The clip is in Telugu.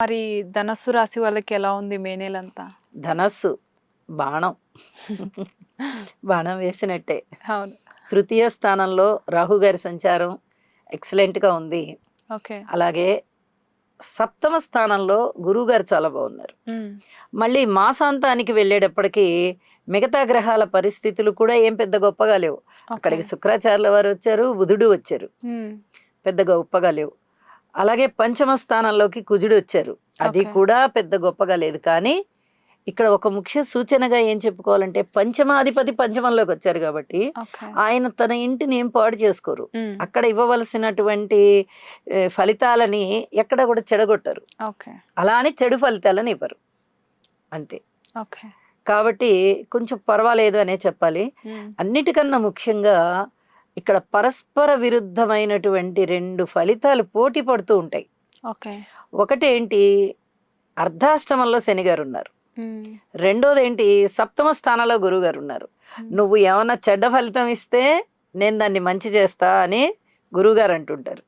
మరి ధనస్సు రాశి వాళ్ళకి ఎలా ఉంది మే నెలంతా? ధనస్సు బాణం బాణం వేసినట్టే. అవును. తృతీయ స్థానంలో రాహు గారి సంచారం ఎక్సలెంట్గా ఉంది. ఓకే. అలాగే సప్తమ స్థానంలో గురువు గారు చాలా బాగున్నారు. మళ్ళీ మాసాంతానికి వెళ్ళేటప్పటికి మిగతా గ్రహాల పరిస్థితులు కూడా ఏం పెద్ద గొప్పగా లేవు. అక్కడికి శుక్రాచార్యుల వారు వచ్చారు, బుధుడు వచ్చారు, పెద్ద గొప్పగా లేవు. అలాగే పంచమ స్థానంలోకి కుజుడు వచ్చారు, అది కూడా పెద్ద గొప్పగా లేదు. కానీ ఇక్కడ ఒక ముఖ్య సూచనగా ఏం చెప్పుకోవాలంటే పంచమాధిపతి పంచమంలోకి వచ్చారు కాబట్టి ఆయన తన ఇంటిని ఏం పాడు చేసుకోరు. అక్కడ ఇవ్వవలసినటువంటి ఫలితాలని ఎక్కడ కూడా చెడగొట్టరు. అలా అని చెడు ఫలితాలని ఇవ్వరు, అంతే. కాబట్టి కొంచెం పర్వాలేదు అనే చెప్పాలి. అన్నిటికన్నా ముఖ్యంగా ఇక్కడ పరస్పర విరుద్ధమైనటువంటి రెండు ఫలితాలు పోటీ పడుతూ ఉంటాయి. ఒకటేంటి, అర్ధాష్టమంలో శని గారు ఉన్నారు. రెండోది ఏంటి, సప్తమ స్థానంలో గురువు గారు ఉన్నారు. నువ్వు ఏమన్నా చెడ్డ ఫలితం ఇస్తే నేను దాన్ని మంచి చేస్తా అని గురువు గారు అంటుంటారు.